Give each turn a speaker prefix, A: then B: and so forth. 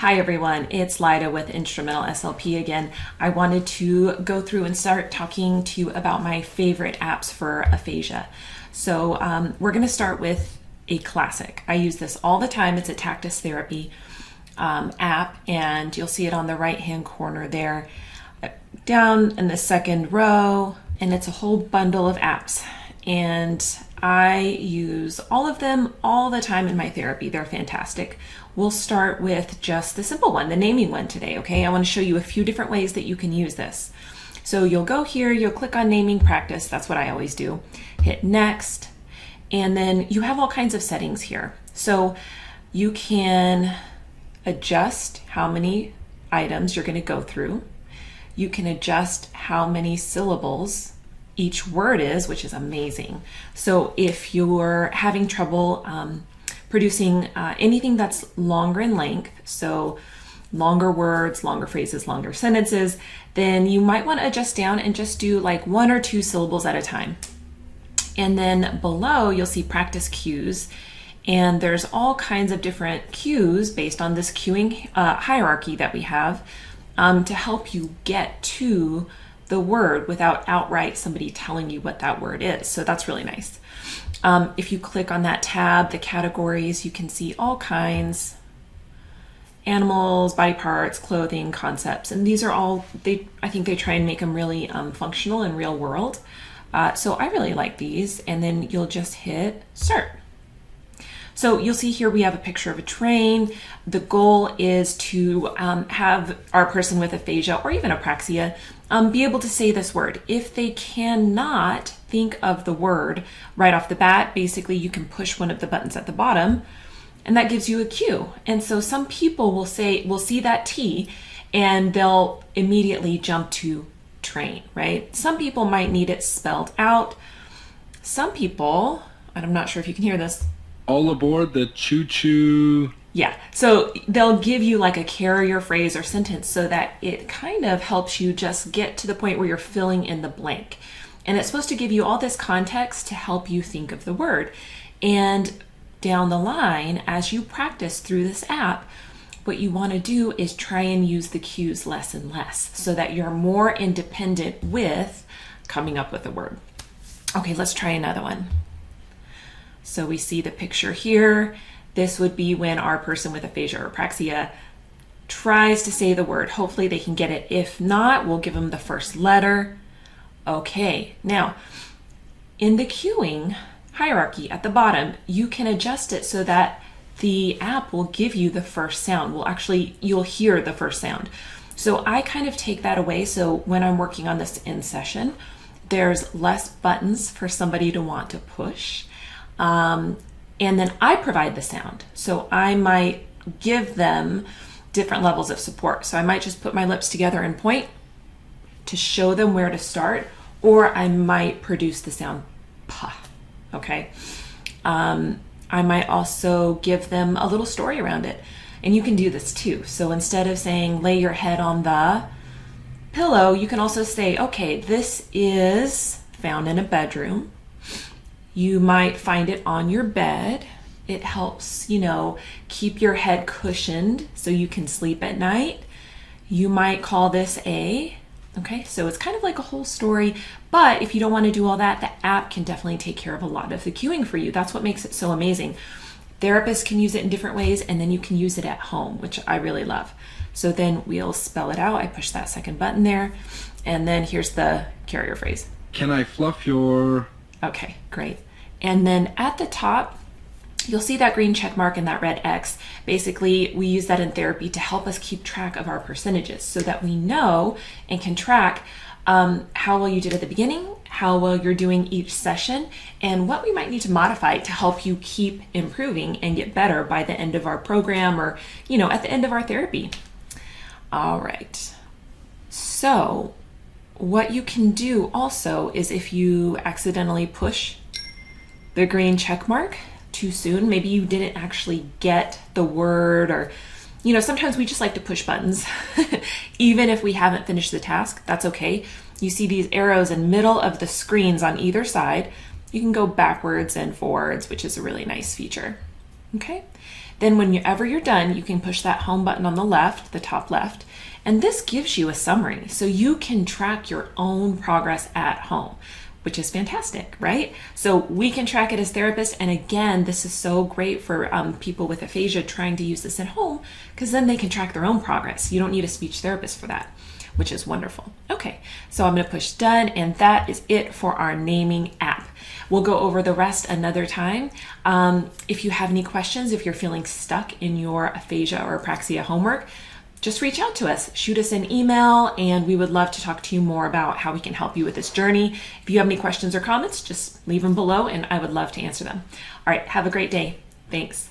A: Hi everyone, it's Lida with Instrumental SLP again. I wanted to go through and start talking to you about my favorite apps for aphasia. So we're going to start with a classic. I use this all the time. It's a Tactus therapy app, and you'll see it on the right hand corner there, down in the second row, and it's a whole bundle of apps. And I use all of them all the time in my therapy. They're fantastic. We'll start with just the simple one, the naming one today, okay? I want to show you a few different ways that you can use this. So you'll go here, you'll click on naming practice. That's what I always do. Hit next, and then you have all kinds of settings here. So you can adjust how many items you're going to go through. You can adjust how many syllables each word is, which is amazing. So if you're having trouble producing anything that's longer in length, so longer words, longer phrases, longer sentences, then you might want to adjust down and just do like 1 or 2 syllables at a time. And then below you'll see practice cues, and there's all kinds of different cues based on this cueing hierarchy that we have to help you get to the word without outright somebody telling you what that word is. So that's really nice. If you click on that tab, the categories, you can see all kinds: animals, body parts, clothing, concepts, and these are all, I think they try and make them really functional in real world. So I really like these, and then you'll just hit start. So you'll see here we have a picture of a train. The goal is to have our person with aphasia or even apraxia be able to say this word. If they cannot think of the word right off the bat, basically you can push one of the buttons at the bottom and that gives you a cue. And so some people will see that T and they'll immediately jump to train, right? Some people might need it spelled out. Some people, and I'm not sure if you can hear this,
B: all aboard the choo-choo.
A: Yeah, so they'll give you like a carrier phrase or sentence so that it kind of helps you just get to the point where you're filling in the blank. And it's supposed to give you all this context to help you think of the word. And down the line, as you practice through this app, what you want to do is try and use the cues less and less so that you're more independent with coming up with a word. Okay, let's try another one. So we see the picture here. This would be when our person with aphasia or apraxia tries to say the word. Hopefully they can get it. If not, we'll give them the first letter. Okay, now in the cueing hierarchy at the bottom, you can adjust it so that the app will give you the first sound. You'll hear the first sound. So I kind of take that away. So when I'm working on this in session, there's less buttons for somebody to want to push. And then I provide the sound. So I might give them different levels of support. So I might just put my lips together and point to show them where to start, or I might produce the sound pa, okay? I might also give them a little story around it. And you can do this too. So instead of saying lay your head on the pillow, you can also say, okay, this is found in a bedroom. You might find it on your bed. It helps, keep your head cushioned so you can sleep at night. You might call this okay, so it's kind of like a whole story, but if you don't want to do all that, the app can definitely take care of a lot of the cueing for you. That's what makes it so amazing. Therapists can use it in different ways, and then you can use it at home, which I really love. So then we'll spell it out. I push that second button there, and then here's the carrier phrase.
B: Can I fluff your...
A: Okay, great. And then at the top, you'll see that green check mark and that red X. Basically, we use that in therapy to help us keep track of our percentages so that we know and can track how well you did at the beginning, how well you're doing each session, and what we might need to modify to help you keep improving and get better by the end of our program or, at the end of our therapy. All right. So what you can do also is if you accidentally push the green check mark too soon, maybe you didn't actually get the word, or sometimes we just like to push buttons even if we haven't finished the task. That's okay. You see these arrows in middle of the screens on either side. You can go backwards and forwards, which is a really nice feature. Okay, Then whenever you're done, you can push that home button on the left, the top left, and this gives you a summary. So you can track your own progress at home, which is fantastic, right? So we can track it as therapists. And again, this is so great for people with aphasia trying to use this at home, because then they can track their own progress. You don't need a speech therapist for that, which is wonderful. Okay, so I'm gonna push done, and that is it for our naming app. We'll go over the rest another time. If you have any questions, if you're feeling stuck in your aphasia or apraxia homework, just reach out to us, shoot us an email, and we would love to talk to you more about how we can help you with this journey. If you have any questions or comments, just leave them below and I would love to answer them. All right, have a great day. Thanks.